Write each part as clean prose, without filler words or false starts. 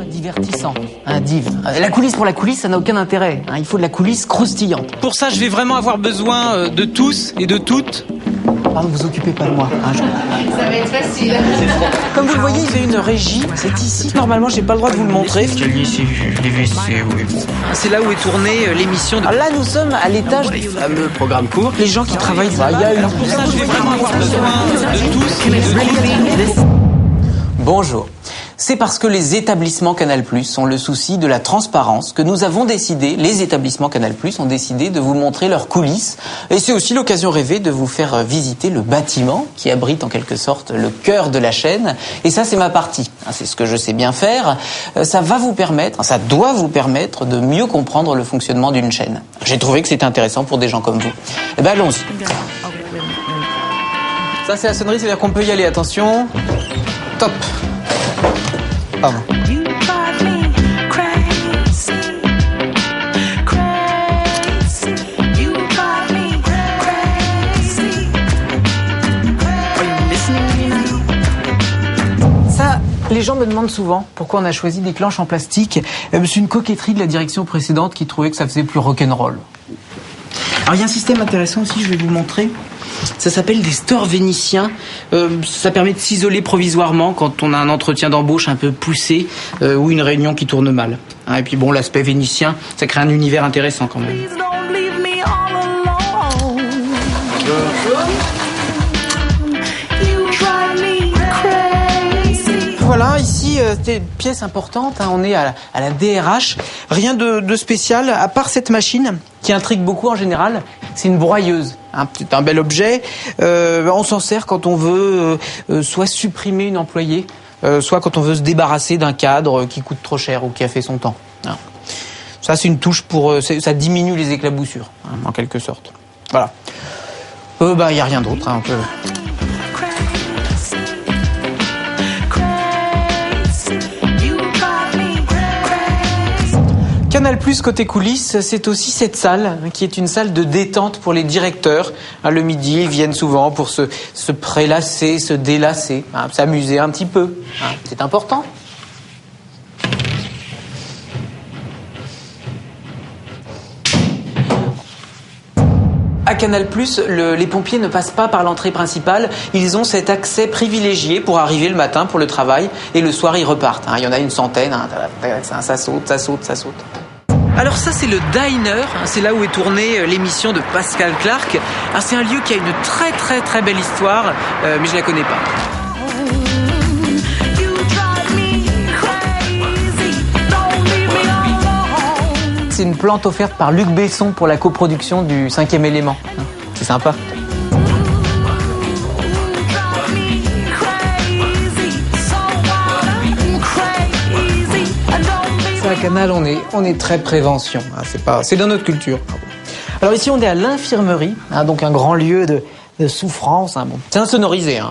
Divertissant, un div. La coulisse pour la coulisse, ça n'a aucun intérêt. Il faut de la coulisse croustillante. Pour ça, je vais vraiment avoir besoin de tous et de toutes. Pardon, vous occupez pas de moi. Ça va être facile. Comme vous le voyez, il fait une régie. C'est ici. Normalement, j'ai pas le droit de vous le montrer. L'escalier, c'est les WC, oui. C'est là où est tournée l'émission de... Là, nous sommes à l'étage des fameux programmes courts. Les gens qui travaillent... Il y a une... Pour ça, je vais vraiment avoir besoin de tous et de toutes. Bonjour. C'est parce que les établissements Canal+ ont le souci de la transparence que nous avons décidé, les établissements Canal+ ont décidé de vous montrer leurs coulisses. Et c'est aussi l'occasion rêvée de vous faire visiter le bâtiment qui abrite en quelque sorte le cœur de la chaîne. Et ça, c'est ma partie. C'est ce que je sais bien faire. Ça va vous permettre, ça doit vous permettre de mieux comprendre le fonctionnement d'une chaîne. J'ai trouvé que c'était intéressant pour des gens comme vous. Eh ben, allons-y. Ça, c'est la sonnerie, c'est-à-dire qu'on peut y aller. Attention. Top. Pardon. Ça, les gens me demandent souvent pourquoi on a choisi des planches en plastique. C'est une coquetterie de la direction précédente qui trouvait que ça faisait plus rock'n'roll. Alors il y a un système intéressant aussi, je vais vous montrer. Ça s'appelle des stores vénitiens. Ça permet de s'isoler provisoirement quand on a un entretien d'embauche un peu poussé ou une réunion qui tourne mal. Et puis bon, l'aspect vénitien, ça crée un univers intéressant quand même. Voilà, ici, c'est une pièce importante. On est à la DRH. Rien de spécial, à part cette machine qui intrigue beaucoup en général. C'est une broyeuse. C'est un bel objet. On s'en sert quand on veut soit supprimer une employée, soit quand on veut se débarrasser d'un cadre qui coûte trop cher ou qui a fait son temps. Ça, c'est une touche pour... ça diminue les éclaboussures, en quelque sorte. Voilà. Il n'y a rien d'autre. On peut... Canal+ côté coulisses, c'est aussi cette salle qui est une salle de détente pour les directeurs. Le midi, ils viennent souvent pour se prélasser, se délasser, s'amuser un petit peu. C'est important. À Canal+, les pompiers ne passent pas par l'entrée principale. Ils ont cet accès privilégié pour arriver le matin pour le travail et le soir ils repartent. Il y en a une centaine. Ça saute. Alors ça, c'est le Diner. C'est là où est tournée l'émission de Pascal Clark. Alors, c'est un lieu qui a une très très très belle histoire, mais je la connais pas. C'est une plante offerte par Luc Besson pour la coproduction du 5e élément. C'est sympa. À Canal, on est très prévention. C'est dans notre culture. Alors ici, on est à l'infirmerie, donc un grand lieu de souffrance. C'est insonorisé.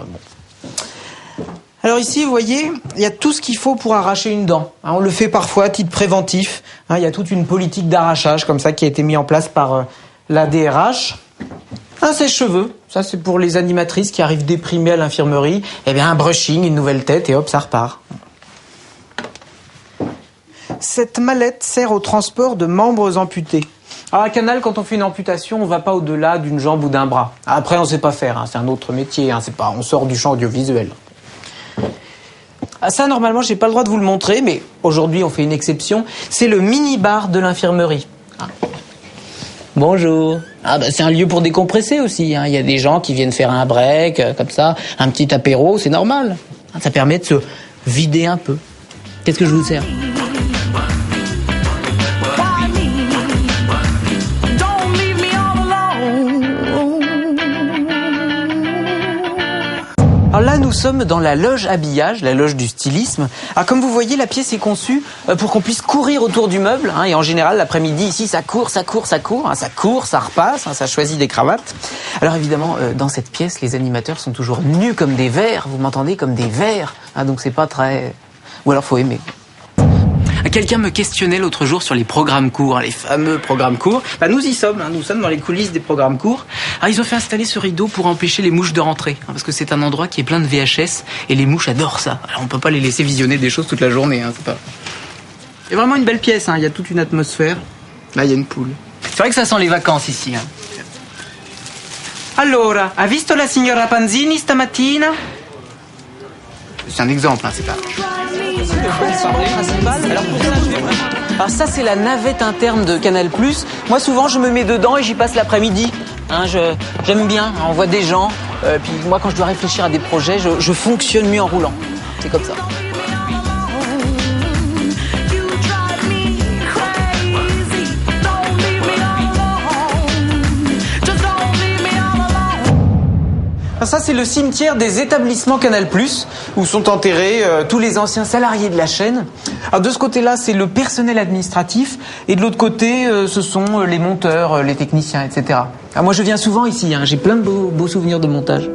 Alors ici, vous voyez, il y a tout ce qu'il faut pour arracher une dent. On le fait parfois à titre préventif. Il y a toute une politique d'arrachage comme ça qui a été mise en place par la DRH. Un sèche-cheveux, ça c'est pour les animatrices qui arrivent déprimées à l'infirmerie. Eh bien, un brushing, une nouvelle tête et hop, ça repart. Cette mallette sert au transport de membres amputés. Alors à Canal, quand on fait une amputation, on va pas au-delà d'une jambe ou d'un bras. Après, on sait pas faire, c'est un autre métier, on sort du champ audiovisuel. Ça, normalement, j'ai pas le droit de vous le montrer, mais aujourd'hui, on fait une exception. C'est le mini-bar de l'infirmerie. Bonjour. C'est un lieu pour décompresser aussi. Il y a des gens qui viennent faire un break, comme ça, un petit apéro, c'est normal. Ça permet de se vider un peu. Qu'est-ce que je vous sers ? Alors là, nous sommes dans la loge habillage, la loge du stylisme. Alors comme vous voyez, la pièce est conçue pour qu'on puisse courir autour du meuble. Et en général, l'après-midi, ici, ça court, ça repasse, ça choisit des cravates. Alors évidemment, dans cette pièce, les animateurs sont toujours nus comme des vers. Vous m'entendez, comme des vers. Donc c'est pas très... Ou alors faut aimer. Quelqu'un me questionnait l'autre jour sur les programmes courts, les fameux programmes courts. Nous y sommes, nous sommes dans les coulisses des programmes courts. Alors ils ont fait installer ce rideau pour empêcher les mouches de rentrer, parce que c'est un endroit qui est plein de VHS et les mouches adorent ça. Alors on peut pas les laisser visionner des choses toute la journée, c'est pas... C'est vraiment une belle pièce, hein. Il y a toute une atmosphère. Là, il y a une poule. C'est vrai que ça sent les vacances ici. Hein. Allora, ha visto la signora Panzini stamattina? C'est un exemple, hein, c'est pas... Alors ça, c'est la navette interne de Canal+. Moi, souvent, je me mets dedans et j'y passe l'après-midi. Hein, j'aime bien, on voit des gens. Puis moi, quand je dois réfléchir à des projets, je fonctionne mieux en roulant. C'est comme ça. Ça, c'est le cimetière des établissements Canal+, où sont enterrés tous les anciens salariés de la chaîne. Alors, de ce côté-là, c'est le personnel administratif, et de l'autre côté, ce sont les monteurs, les techniciens, etc. Alors, moi, je viens souvent ici, hein, j'ai plein de beaux souvenirs de montage.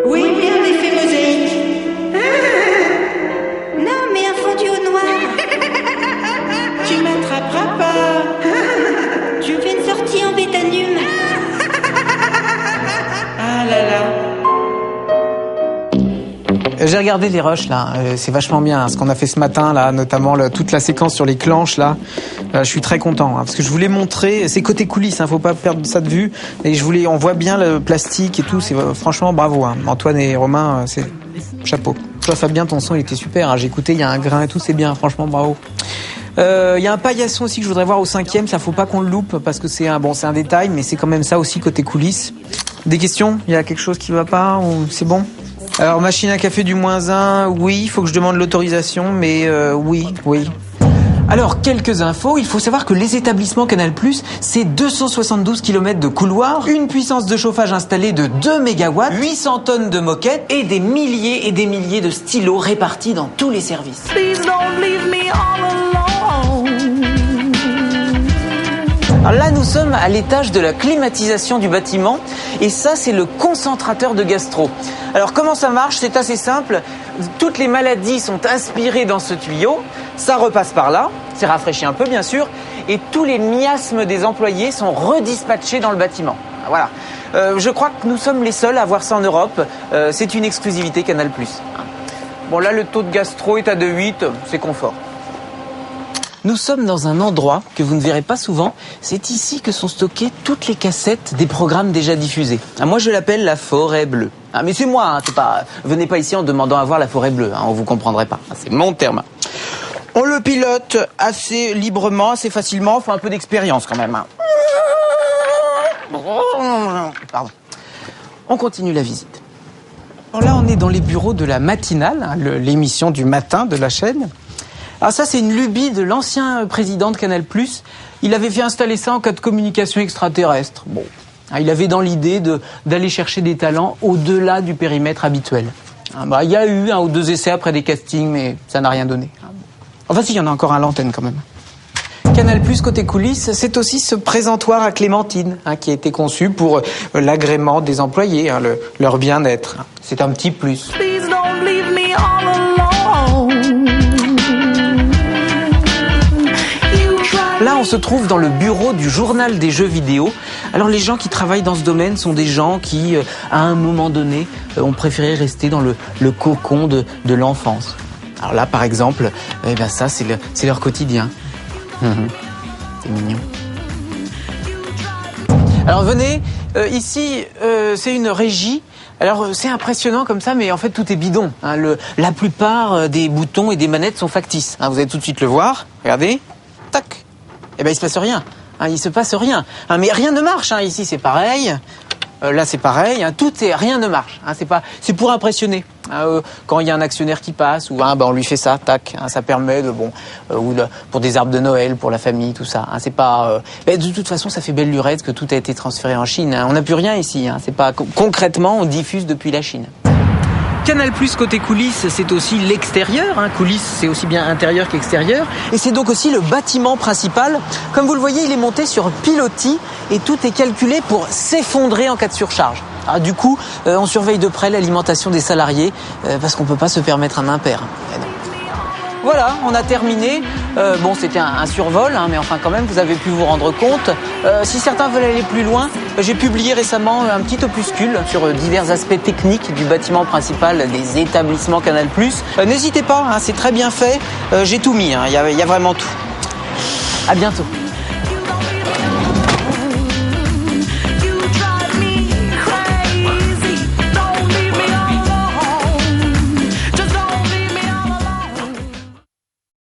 Oui, bien l'effet mosaïque. Non, mais un fondu au noir. Tu m'attraperas pas. Je fais une sortie en bétanium. Ah là là. J'ai regardé les rushs là, c'est vachement bien hein, ce qu'on a fait ce matin là, notamment toute la séquence sur les clanches là. Je suis très content hein, parce que je voulais montrer, c'est côté coulisses, hein, faut pas perdre ça de vue. Et on voit bien le plastique et tout, c'est franchement bravo. Hein. Antoine et Romain, c'est chapeau. Toi Fabien, ton son il était super. Hein, j'ai écouté, il y a un grain et tout, c'est bien, franchement bravo. Il y a un paillasson aussi que je voudrais voir au 5e, ça faut pas qu'on le loupe parce que c'est un détail, mais c'est quand même ça aussi côté coulisses. Des questions? Il y a quelque chose qui va pas ou c'est bon? Alors machine à café du -1, oui, il faut que je demande l'autorisation, mais oui. Alors, quelques infos. Il faut savoir que les établissements Canal+, c'est 272 km de couloirs, une puissance de chauffage installée de 2 MW, 800 tonnes de moquettes et des milliers de stylos répartis dans tous les services. Please don't leave me all alone. Alors là, nous sommes à l'étage de la climatisation du bâtiment et ça, c'est le concentrateur de gastro. Alors, comment ça marche? C'est assez simple. Toutes les maladies sont aspirées dans ce tuyau, ça repasse par là, c'est rafraîchi un peu bien sûr, et tous les miasmes des employés sont redispatchés dans le bâtiment. Voilà. Je crois que nous sommes les seuls à avoir ça en Europe. C'est une exclusivité Canal+. Bon, là, le taux de gastro est à 2,8, c'est confort. Nous sommes dans un endroit que vous ne verrez pas souvent. C'est ici que sont stockées toutes les cassettes des programmes déjà diffusés. Moi, je l'appelle la forêt bleue. Mais c'est moi, hein, c'est pas. Venez pas ici en demandant à voir la forêt bleue. Hein, on vous comprendrait pas. C'est mon terme. On le pilote assez librement, assez facilement. Faut un peu d'expérience quand même. Hein. Pardon. On continue la visite. Alors là, on est dans les bureaux de la matinale, hein, l'émission du matin de la chaîne. Alors ça, c'est une lubie de l'ancien président de Canal+. Il avait fait installer ça en cas de communication extraterrestre. Bon, il avait dans l'idée d'aller chercher des talents au-delà du périmètre habituel. Il y a eu 1 ou 2 essais après des castings, mais ça n'a rien donné. Enfin, si, il y en a encore un à l'antenne quand même. Canal+, côté coulisses, c'est aussi ce présentoir à Clémentine, hein, qui a été conçu pour l'agrément des employés, hein, leur bien-être. C'est un petit plus. Please don't leave me all alone. Là, on se trouve dans le bureau du journal des jeux vidéo. Alors, les gens qui travaillent dans ce domaine sont des gens qui, à un moment donné, ont préféré rester dans le cocon de l'enfance. Alors là, par exemple, ça, c'est leur quotidien. C'est mignon. Alors, venez, ici, c'est une régie. Alors, c'est impressionnant comme ça, mais en fait, tout est bidon. Hein. La plupart des boutons et des manettes sont factices. Hein, vous allez tout de suite le voir. Regardez. Tac. Il se passe rien. Hein, il se passe rien. Hein, mais rien ne marche. Hein. Ici, c'est pareil. Là, c'est pareil. Hein. Rien ne marche. Hein. C'est pour impressionner. Hein, quand il y a un actionnaire qui passe, ou on lui fait ça, tac. Hein, ça permet pour des arbres de Noël, pour la famille, tout ça. Hein, c'est pas. De toute façon, ça fait belle lurette que tout a été transféré en Chine. Hein. On n'a plus rien ici. Hein. C'est pas concrètement, on diffuse depuis la Chine. Canal+ côté coulisses, c'est aussi l'extérieur. Hein. Coulisses, c'est aussi bien intérieur qu'extérieur. Et c'est donc aussi le bâtiment principal. Comme vous le voyez, il est monté sur pilotis et tout est calculé pour s'effondrer en cas de surcharge. Alors, du coup, on surveille de près l'alimentation des salariés parce qu'on ne peut pas se permettre un impair. Voilà, on a terminé. C'était un survol, hein, mais enfin quand même, vous avez pu vous rendre compte. Si certains veulent aller plus loin, j'ai publié récemment un petit opuscule sur divers aspects techniques du bâtiment principal des établissements Canal+. N'hésitez pas, hein, c'est très bien fait. J'ai tout mis, hein, y a vraiment tout. À bientôt.